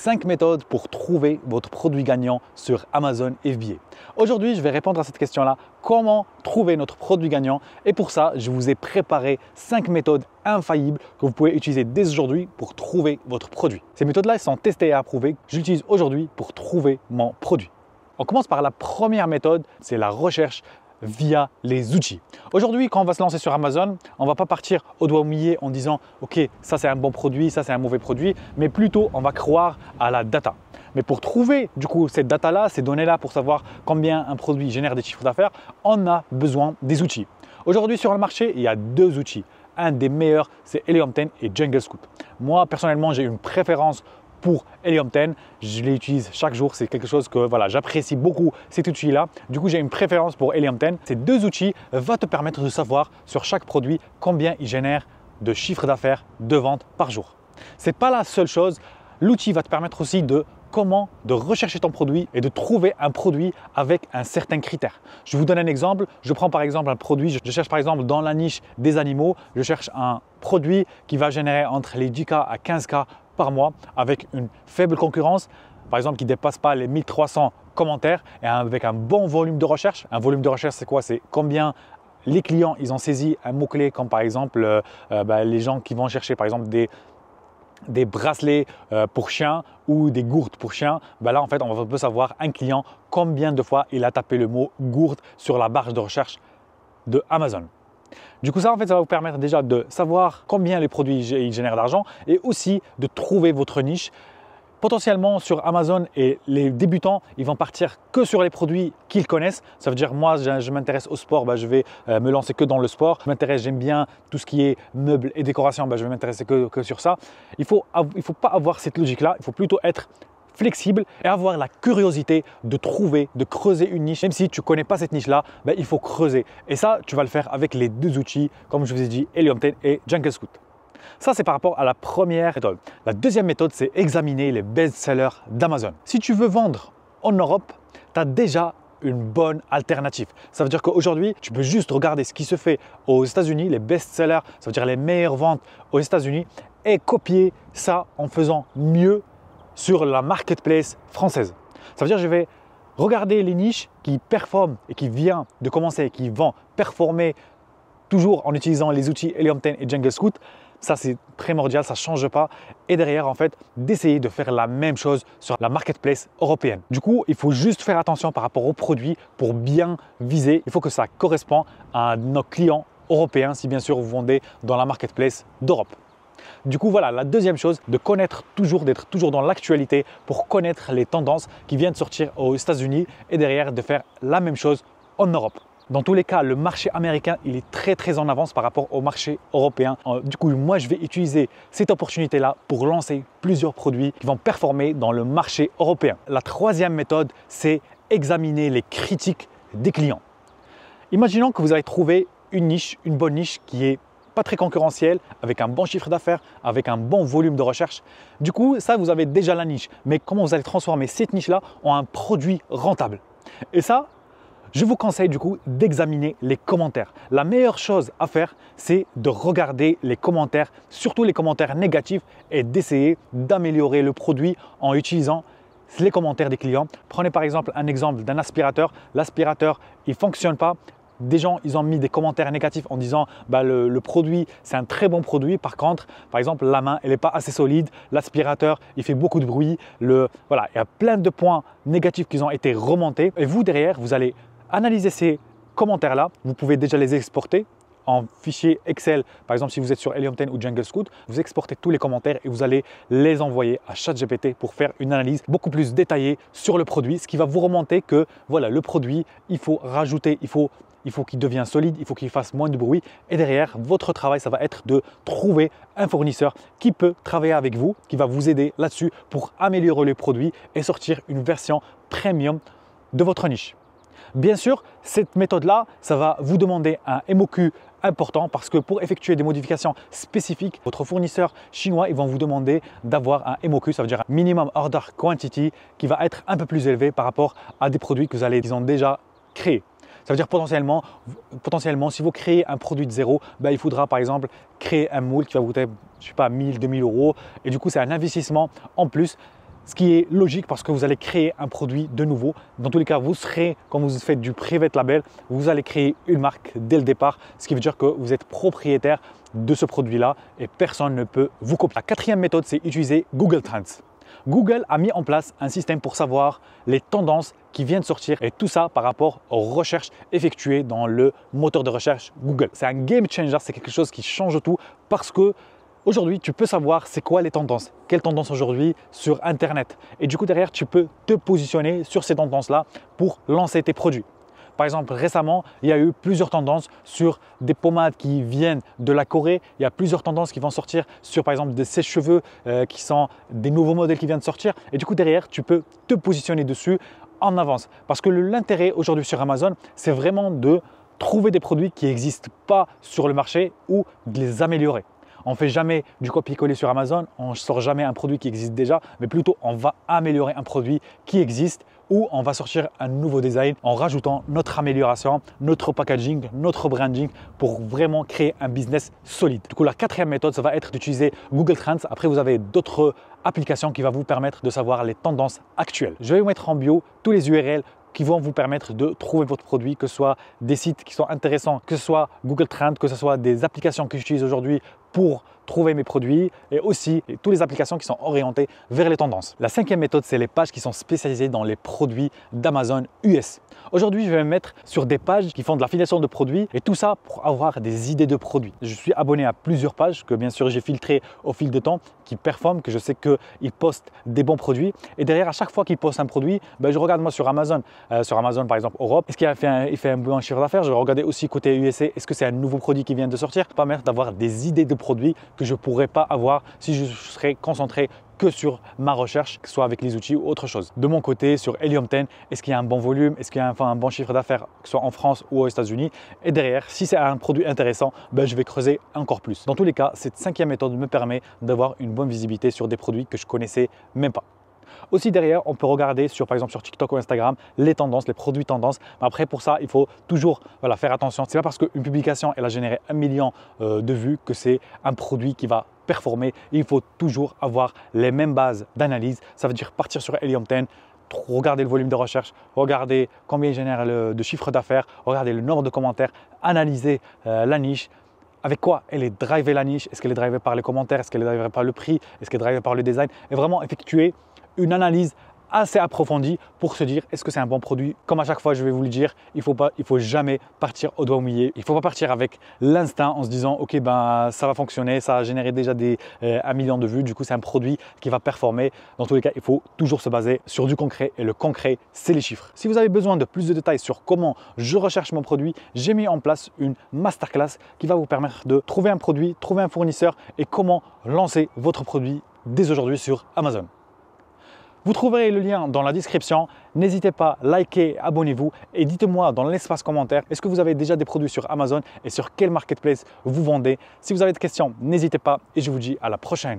5 méthodes pour trouver votre produit gagnant sur Amazon FBA. Aujourd'hui, je vais répondre à cette question-là, comment trouver notre produit gagnant? Et pour ça, je vous ai préparé 5 méthodes infaillibles que vous pouvez utiliser dès aujourd'hui pour trouver votre produit. Ces méthodes-là sont testées et approuvées. J'utilise aujourd'hui pour trouver mon produit. On commence par la première méthode, c'est la recherche via les outils. Aujourd'hui, quand on va se lancer sur Amazon, on ne va pas partir au doigt mouillé en disant « Ok, ça c'est un bon produit, ça c'est un mauvais produit », mais plutôt on va croire à la data. Mais pour trouver du coup cette data-là, ces données-là, pour savoir combien un produit génère des chiffres d'affaires, on a besoin des outils. Aujourd'hui sur le marché, il y a 2 outils. Un des meilleurs, c'est Helium 10 et Jungle Scout. Moi, personnellement, j'ai une préférence pour Helium 10, je l'utilise chaque jour, c'est quelque chose que voilà, j'apprécie beaucoup cet outil-là. Du coup, j'ai une préférence pour Helium 10. Ces 2 outils vont te permettre de savoir sur chaque produit combien il génère de chiffre d'affaires de vente par jour. Ce n'est pas la seule chose, l'outil va te permettre aussi de rechercher ton produit et de trouver un produit avec un certain critère. Je vous donne un exemple, je prends par exemple un produit, je cherche par exemple dans la niche des animaux, je cherche un produit qui va générer entre les 10K à 15K par mois avec une faible concurrence, par exemple qui ne dépasse pas les 1300 commentaires et avec un bon volume de recherche. Un volume de recherche, c'est quoi? C'est combien les clients ils ont saisi un mot-clé comme par exemple les gens qui vont chercher par exemple des bracelets pour chiens ou des gourdes pour chiens. Là en fait on peut savoir un client combien de fois il a tapé le mot gourde sur la barre de recherche de Amazon. Du coup, ça, en fait, ça va vous permettre déjà de savoir combien les produits ils génèrent d'argent et aussi de trouver votre niche. Potentiellement sur Amazon, et les débutants, ils vont partir que sur les produits qu'ils connaissent. Ça veut dire, moi, je m'intéresse au sport, je vais me lancer que dans le sport. J'aime bien tout ce qui est meubles et décoration, je vais m'intéresser que sur ça. Il ne faut pas avoir cette logique-là, il faut plutôt être flexible et avoir la curiosité de trouver, de creuser une niche. Même si tu ne connais pas cette niche-là, il faut creuser. Et ça, tu vas le faire avec les 2 outils, comme je vous ai dit, Helium 10 et Jungle Scout. Ça, c'est par rapport à la première méthode. La deuxième méthode, c'est examiner les best-sellers d'Amazon. Si tu veux vendre en Europe, tu as déjà une bonne alternative. Ça veut dire qu'aujourd'hui, tu peux juste regarder ce qui se fait aux États-Unis, les best-sellers, ça veut dire les meilleures ventes aux États-Unis, et copier ça en faisant mieux sur la marketplace française. Ça veut dire que je vais regarder les niches qui performent et qui viennent de commencer et qui vont performer toujours en utilisant les outils Helium 10 et Jungle Scout. Ça, c'est primordial, ça ne change pas. Et derrière, en fait, d'essayer de faire la même chose sur la marketplace européenne. Du coup, il faut juste faire attention par rapport aux produits pour bien viser. Il faut que ça corresponde à nos clients européens, si bien sûr vous vendez dans la marketplace d'Europe. Du coup, voilà, la deuxième chose, d'être toujours dans l'actualité pour connaître les tendances qui viennent de sortir aux États-Unis et derrière de faire la même chose en Europe. Dans tous les cas, le marché américain, il est très en avance par rapport au marché européen. Du coup, moi, je vais utiliser cette opportunité-là pour lancer plusieurs produits qui vont performer dans le marché européen. La troisième méthode, c'est examiner les critiques des clients. Imaginons que vous avez trouvé une niche, une bonne niche qui est pas très concurrentiel, avec un bon chiffre d'affaires, avec un bon volume de recherche. Du coup, ça, vous avez déjà la niche. Mais comment vous allez transformer cette niche-là en un produit rentable? Et ça, je vous conseille du coup d'examiner les commentaires. La meilleure chose à faire, c'est de regarder les commentaires, surtout les commentaires négatifs, et d'essayer d'améliorer le produit en utilisant les commentaires des clients. Prenez par exemple un exemple d'un aspirateur. L'aspirateur, il ne fonctionne pas. Des gens, ils ont mis des commentaires négatifs en disant le produit, c'est un très bon produit. Par contre, par exemple, la main, elle n'est pas assez solide. L'aspirateur, il fait beaucoup de bruit. Voilà, il y a plein de points négatifs qui ont été remontés. Et vous, derrière, vous allez analyser ces commentaires-là. Vous pouvez déjà les exporter en fichier Excel. Par exemple, si vous êtes sur Helium 10 ou Jungle Scout, vous exportez tous les commentaires et vous allez les envoyer à ChatGPT pour faire une analyse beaucoup plus détaillée sur le produit. Ce qui va vous remonter que voilà, le produit, il faut rajouter, il faut qu'il devienne solide, il faut qu'il fasse moins de bruit. Et derrière, votre travail, ça va être de trouver un fournisseur qui peut travailler avec vous, qui va vous aider là-dessus pour améliorer le produit et sortir une version premium de votre niche. Bien sûr, cette méthode-là, ça va vous demander un MOQ important parce que pour effectuer des modifications spécifiques, votre fournisseur chinois, ils vont vous demander d'avoir un MOQ, ça veut dire un Minimum Order Quantity, qui va être un peu plus élevé par rapport à des produits que ils ont déjà créés. Ça veut dire potentiellement, si vous créez un produit de zéro, il faudra par exemple créer un moule qui va vous coûter, je sais pas, 1000, 2000 euros. Et du coup, c'est un investissement en plus. Ce qui est logique parce que vous allez créer un produit de nouveau. Dans tous les cas, vous serez, quand vous faites du private label, vous allez créer une marque dès le départ, ce qui veut dire que vous êtes propriétaire de ce produit-là et personne ne peut vous copier. La quatrième méthode, c'est utiliser Google Trends. Google a mis en place un système pour savoir les tendances qui viennent de sortir et tout ça par rapport aux recherches effectuées dans le moteur de recherche Google. C'est un game changer, c'est quelque chose qui change tout parce que aujourd'hui, tu peux savoir c'est quoi les tendances, quelles tendances aujourd'hui sur Internet. Et du coup, derrière, tu peux te positionner sur ces tendances-là pour lancer tes produits. Par exemple, récemment, il y a eu plusieurs tendances sur des pommades qui viennent de la Corée. Il y a plusieurs tendances qui vont sortir sur, par exemple, des sèche-cheveux qui sont des nouveaux modèles qui viennent de sortir. Et du coup, derrière, tu peux te positionner dessus en avance. Parce que l'intérêt aujourd'hui sur Amazon, c'est vraiment de trouver des produits qui n'existent pas sur le marché ou de les améliorer. On ne fait jamais du copier-coller sur Amazon, on ne sort jamais un produit qui existe déjà, mais plutôt on va améliorer un produit qui existe ou on va sortir un nouveau design en rajoutant notre amélioration, notre packaging, notre branding pour vraiment créer un business solide. Du coup, la quatrième méthode, ça va être d'utiliser Google Trends. Après, vous avez d'autres applications qui vont vous permettre de savoir les tendances actuelles. Je vais vous mettre en bio tous les URL qui vont vous permettre de trouver votre produit, que ce soit des sites qui sont intéressants, que ce soit Google Trends, que ce soit des applications que j'utilise aujourd'hui pour trouver mes produits et aussi toutes les applications qui sont orientées vers les tendances. La cinquième méthode, c'est les pages qui sont spécialisées dans les produits d'Amazon US. Aujourd'hui, je vais me mettre sur des pages qui font de l'affiliation de produits et tout ça pour avoir des idées de produits. Je suis abonné à plusieurs pages que bien sûr j'ai filtrées au fil de temps, qui performent, que je sais qu'ils postent des bons produits. Et derrière, à chaque fois qu'ils postent un produit, je regarde moi sur Amazon par exemple Europe, est-ce qu'il fait un bon chiffre d'affaires? Je vais regarder aussi côté USA, est-ce que c'est un nouveau produit qui vient de sortir? Ça va permettre d'avoir des idées de produits que je ne pourrais pas avoir si je serais concentré que sur ma recherche, que ce soit avec les outils ou autre chose. De mon côté, sur Helium 10, est-ce qu'il y a un bon volume? Est-ce qu'il y a un bon chiffre d'affaires, que ce soit en France ou aux États-Unis? Et derrière, si c'est un produit intéressant, je vais creuser encore plus. Dans tous les cas, cette cinquième méthode me permet d'avoir une bonne visibilité sur des produits que je connaissais même pas. Aussi derrière, on peut regarder par exemple sur TikTok ou Instagram les tendances, les produits tendances. Mais après, pour ça, il faut toujours faire attention. Ce n'est pas parce qu'une publication elle a généré 1 million de vues que c'est un produit qui va performer. Il faut toujours avoir les mêmes bases d'analyse. Ça veut dire partir sur Helium 10, regarder le volume de recherche, regarder combien il génère de chiffre d'affaires, regarder le nombre de commentaires, analyser la niche. Avec quoi elle est drivée la niche? Est-ce qu'elle est drivée par les commentaires? Est-ce qu'elle est drivée par le prix? Est-ce qu'elle est drivée par le design? Et vraiment effectuer une analyse assez approfondie pour se dire est-ce que c'est un bon produit. Comme à chaque fois je vais vous le dire, il faut jamais partir au doigt mouillé. Il ne faut pas partir avec l'instinct en se disant ok ça va fonctionner, ça a généré déjà 1 million de vues, du coup c'est un produit qui va performer. Dans tous les cas, il faut toujours se baser sur du concret et le concret c'est les chiffres. Si vous avez besoin de plus de détails sur comment je recherche mon produit, j'ai mis en place une masterclass qui va vous permettre de trouver un produit, trouver un fournisseur et comment lancer votre produit dès aujourd'hui sur Amazon. Vous trouverez le lien dans la description. N'hésitez pas, likez, abonnez-vous et dites-moi dans l'espace commentaire, est-ce que vous avez déjà des produits sur Amazon et sur quel marketplace vous vendez? Si vous avez des questions, n'hésitez pas et je vous dis à la prochaine.